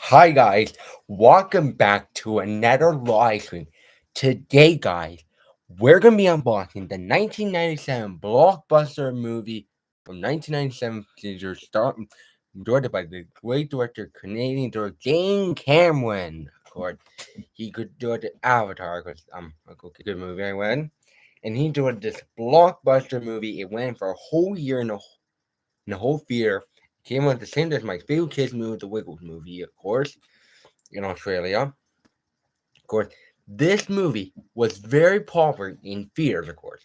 Hi guys, welcome back to another live stream. Today, guys, we're gonna be unboxing the 1997 blockbuster movie from 1997, directed by the great director, Canadian director James Cameron. Of course, he could do it Avatar, because a good movie I went, and he did this blockbuster movie. It went for a whole year in the whole theater. Came out at the same time as my favorite kids movie, the Wiggles movie, of course, in Australia. Of course, this movie was very popular in theaters, of course.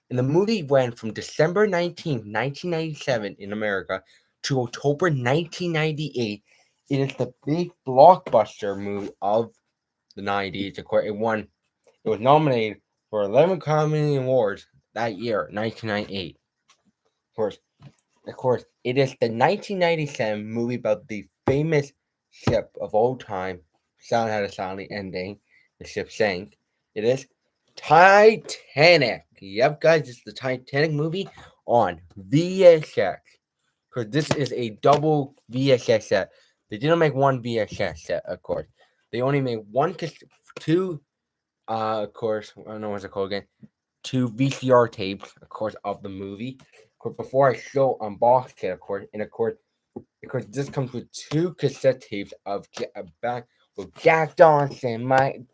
And the movie went from December 19th, 1997 in America to October 1998. It is the big blockbuster movie of the 90s. Of course, it was nominated for 11 Academy Awards that year, 1998. Of course, it is the 1997 movie about the famous ship of all time. Sound had a silent ending. The ship sank. It is Titanic. Yep, guys, it's the Titanic movie on VHS. Because this is a double VHS set. They didn't make one VHS set, of course. They only made two, of course, I don't know what's it called again. Two VCR tapes, of course, of the movie. Of course, before I show unbox it, of course, and of course, this comes with two cassette tapes of back with Jack Dawson, my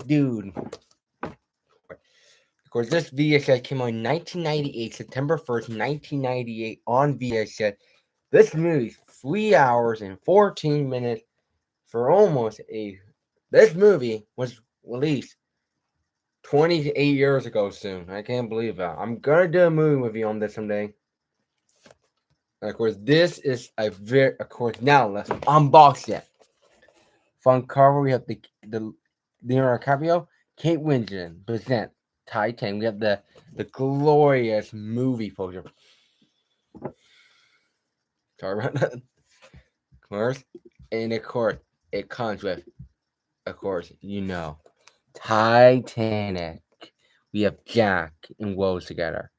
dude. Of course, this VHS came out in 1998, September 1st, 1998, on VHS. This movie, 3 hours and 14 minutes for almost a. This movie was released 28 years ago soon. I can't believe that. I'm gonna do a movie with you on this someday. And of course, this is a very. Of course, now let's unbox it. Front cover, we have the Leonardo DiCaprio, Kate Winslet present Titanic. We have the glorious movie poster. Sorry about that. Of course, and of course, it comes with, of course, Titanic. We have Jack and Rose together.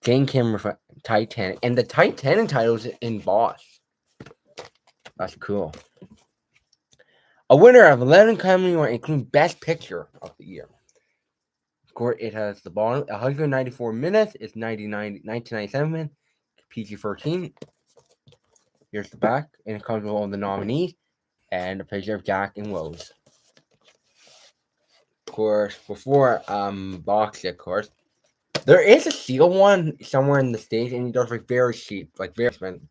Jane Cameron for Titanic, and the Titanic title is in boss. That's cool. A winner of 11 Academy Awards, including Best Picture of the year. Of course, it has the bottom 194 minutes. It's 1997, PG-13. Here's the back, and it comes with all the nominees and a picture of Jack and Rose. Of course, before box it, of course, there is a seal one somewhere in the States, and it does like very cheap, like very expensive.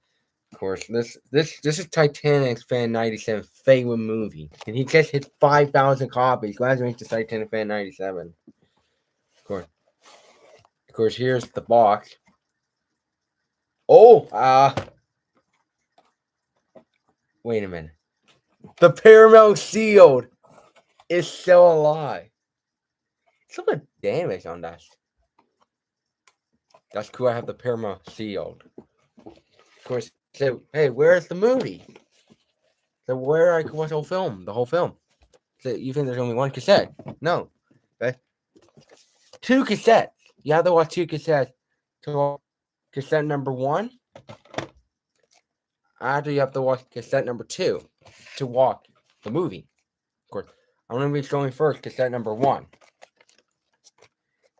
Of course, this is Titanic's fan 97 favorite movie, and he just hit 5,000 copies. Congratulations to Titanic fan 97. Of course, here's the box. Oh, wait a minute. The Paramount Shield is still alive. Some of the damage on that. That's cool. I have the Paramount Shield. Of course, so hey, where's the movie? So where I can watch the whole film? The whole film. So you think there's only one cassette? No. Okay. Two cassettes. You have to watch two cassettes. So cassette number one. After you have to watch cassette number two to watch the movie. Of course, I'm going to be showing first cassette number one.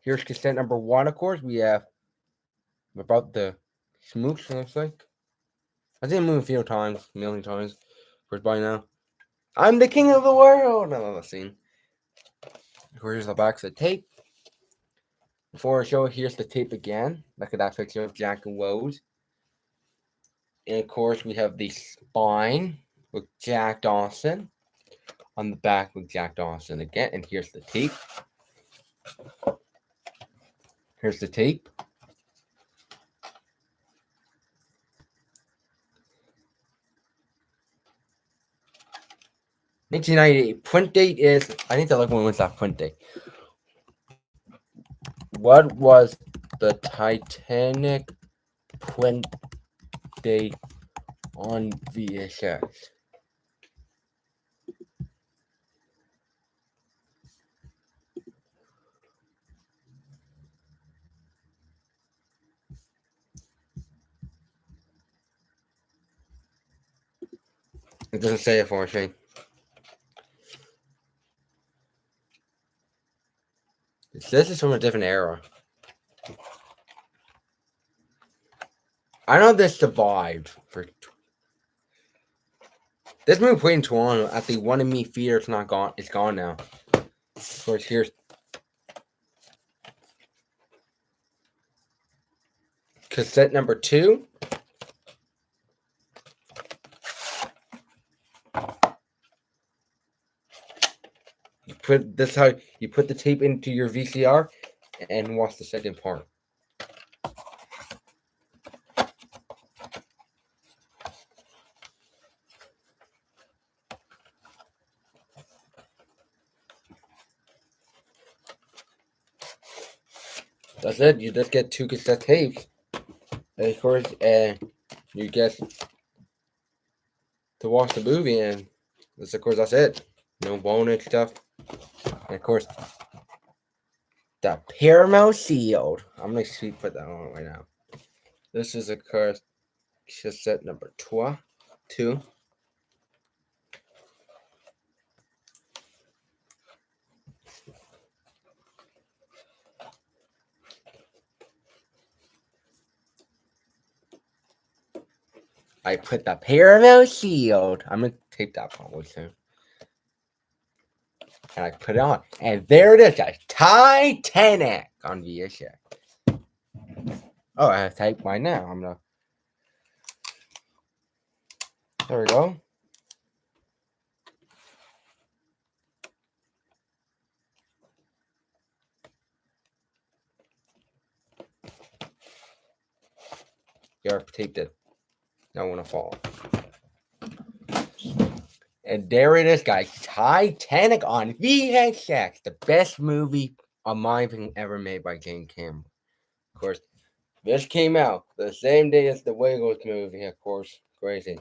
Here's cassette number one, of course. We have about the smooch, it looks like. I've seen the movie a few times, a million times. Of course, by now. I'm the king of the world! No, that's scene. Of course, here's the back of the tape. Before I show it, here's the tape again. Look at that picture of Jack and Rose. And of course, we have the spine with Jack Dawson. On the back with Jack Dawson again. And here's the tape. Here's the tape. $1998 print date is. I need to look when was that print date. What was the Titanic print date on VHS? It doesn't say it for me. This is from a different era. I know this survived for. This movie played in Toronto at the One in Me Theater. It's not gone. It's gone now. Of course, here's cassette number 2. You put this how you put the tape into your VCR and watch the second part. That's it. You just get 2 cassette tapes. And of course, you get to watch the movie, and this, of course, that's it. No bonus stuff. And of course, the Paramount sealed. I'm gonna put that on right now. This is, of course, cassette number 2. I put the Paramount sealed. I'm gonna tape that probably soon. And I put it on. And there it is, guys. Titanic on VHS. Oh, I have to type mine now. I'm gonna. There we go. You already taped it. Now I wanna fall. And there it is, guys. Titanic on VHS. The best movie, on my opinion, ever made by James Cameron. Of course, this came out the same day as the Wiggles movie, of course. Crazy.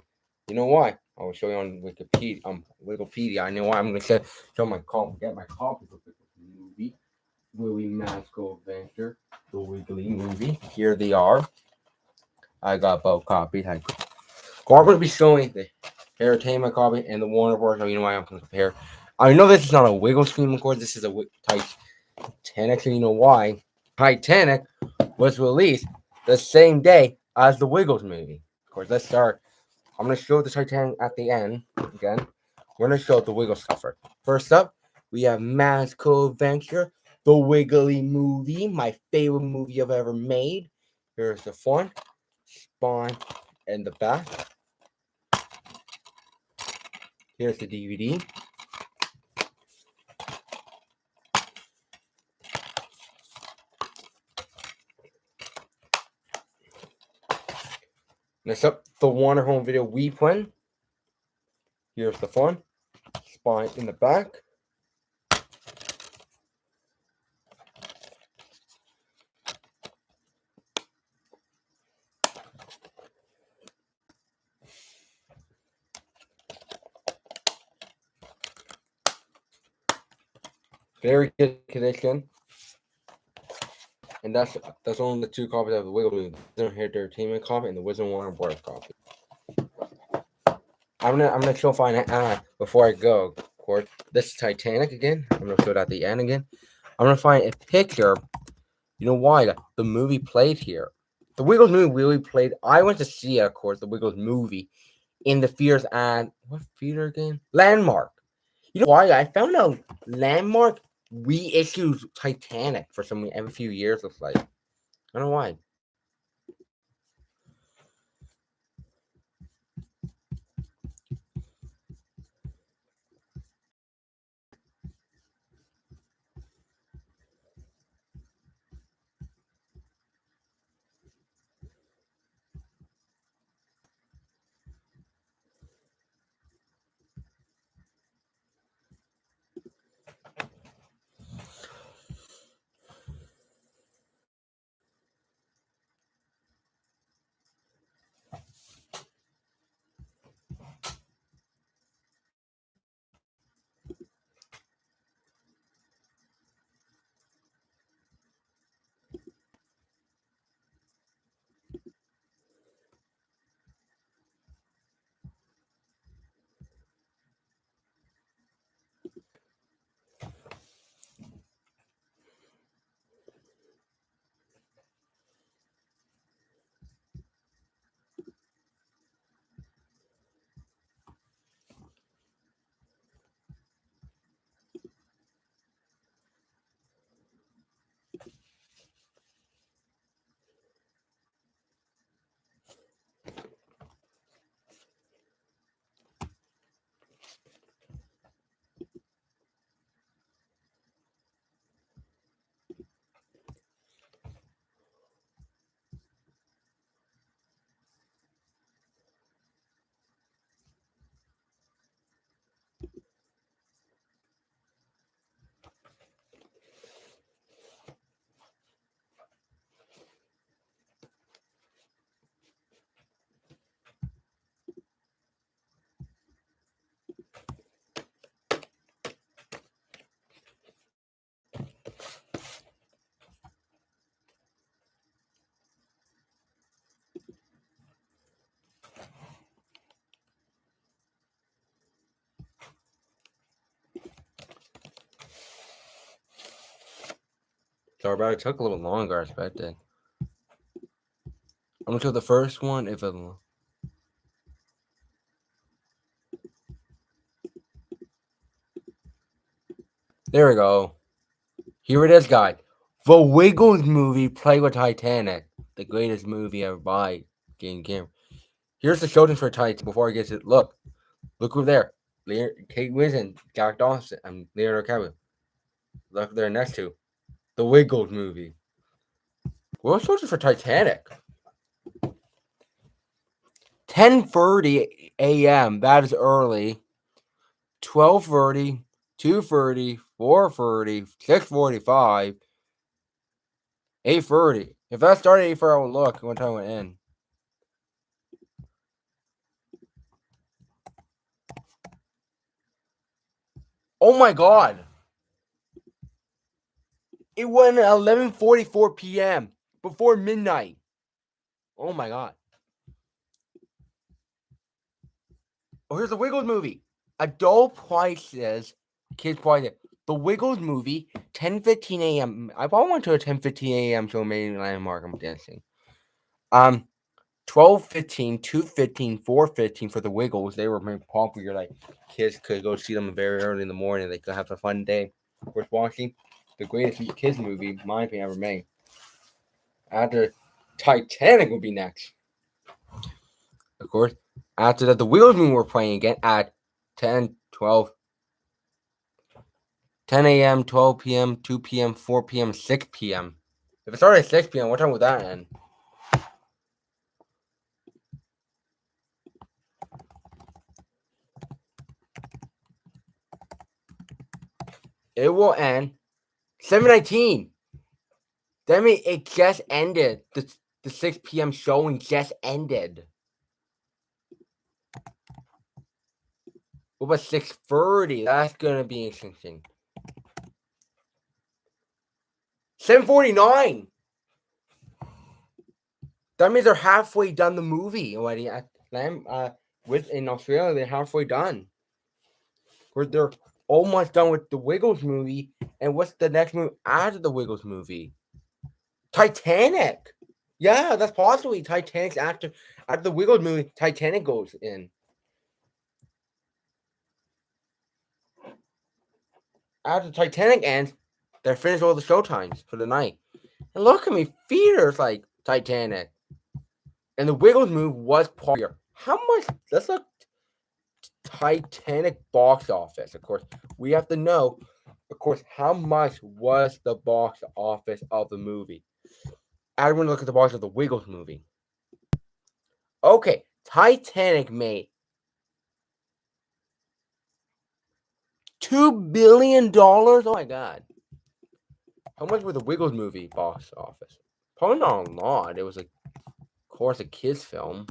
You know why? I will show you on Wikipedia. Wikipedia. I know why. I'm gonna show my copy. Get my copy of the movie. Willie Magical Adventure, the Wiggly movie. Here they are. I got both copies. I'm going to be showing the entertainment copy and the Warner Bros. You know why I'm going to compare. I know this is not a Wiggle screen, of course. This is a Titanic. So you know why? Titanic was released the same day as the Wiggles movie. Of course, let's start. I'm going to show the Titanic at the end again. We're going to show the Wiggles stuff first. First up, we have Magical Adventure, the Wiggly movie, my favorite movie I've ever made. Here's the front, spine, and the back. Here's the DVD. Next up, the Warner Home Video reprint. Here's the front, spine in the back. Very good condition. And that's only the 2 copies of the Wiggle movie. The entertainment copy and the Wizard Warner Bros. Copy. I'm gonna show fine before I go. Of course, this is Titanic again. I'm gonna show it at the end again. I'm gonna find a picture. You know why? The movie played here. The Wiggles movie really played. I went to see it, of course, the Wiggles movie in the theaters at what theater again? Landmark. You know why? I found out Landmark reissues Titanic for some every few years. Looks like. I don't know why. Sorry about it. It took a little longer, I expected. I'm gonna show the first one if it. There we go. Here it is, guys. The Wiggles movie played with Titanic, the greatest movie ever by Game Camera. Here's the showings for Titanic before I get to look over there. Kate Winslet, Jack Dawson, and Leonardo DiCaprio. Look there next to the Wiggles movie. What showings for Titanic? 10:30 a.m. That is early. 12:30, 2:30, 4:30, 6:45, 8:30. If that started at 8:30, I would look what time it went in. Oh my god! It went at 11:44 p.m. before midnight. Oh my god! Oh, here's the Wiggles movie. Adult prices, kids prices. The Wiggles movie, 10:15 a.m. I probably went to a 10:15 a.m. show, maybe landmark. I'm guessing. 12:15, 2:15, 4:15 for the Wiggles. They were very popular. Like kids could go see them very early in the morning. They could have a fun day. Of course, watching the greatest kids movie, my opinion, ever made. After Titanic would be next. Of course, after that, the Wiggles movie were playing again at 10, 12, 10 a.m., 12 p.m., 2 p.m., 4 p.m., 6 p.m. If it started at 6 p.m., what time would that end? It will end 7:19. That means it just ended. The 6 p.m. showing just ended. What about 6:30? That's gonna be interesting. 7:49. That means they're halfway done the movie already. In Australia, they're halfway done. They're almost done with the Wiggles movie. And what's the next movie after the Wiggles movie? Titanic. Yeah, that's possibly Titanic's after the Wiggles movie. Titanic goes in. After Titanic ends, they're finished all the show times for the night. And look at me, theaters like Titanic. And the Wiggles movie was popular. How much? Let's look. Titanic box office. Of course, we have to know. Of course, how much was the box office of the movie? I want to look at the box of the Wiggles movie. Okay, Titanic made $2 billion. Oh my god! How much was the Wiggles movie box office? Probably not a lot. It was, of course, a kids' film.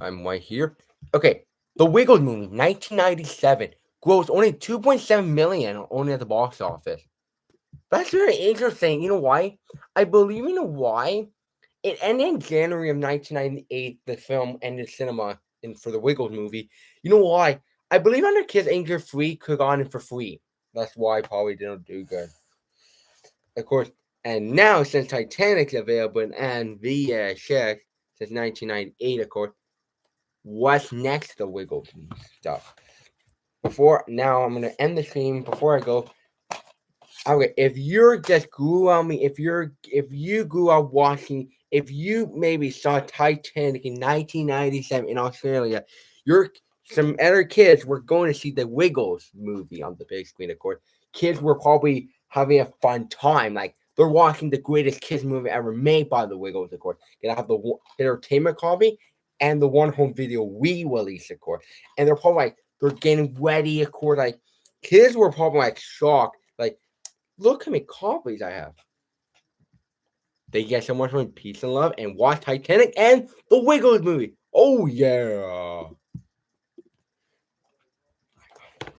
I'm right here. Okay, the Wiggles movie, 1997, grossed only 2.7 million only at the box office. That's very interesting. You know why? I believe you know why. It ended in January of 1998. The film ended cinema for the Wiggles movie. You know why? I believe under Kids Angel Free could go on it for free. That's why I probably didn't do good. Of course, and now since Titanic's available and VHS since 1998, of course, what's next to Wiggles stuff? Now I'm gonna end the stream. Before I go, okay, if you're just grew on me, if you grew up watching, if you maybe saw Titanic in 1997 in Australia, some other kids were going to see the Wiggles movie on the big screen. Of course, kids were probably having a fun time, like they're watching the greatest kids movie ever made by the Wiggles. Of course, they have the entertainment copy and the one home video we released, of course, and they're probably like they're getting ready. Of course, like kids were probably like shocked, like. Look how many copies I have. Thank you guys so much for peace and love and watch Titanic and the Wiggles movie. Oh yeah.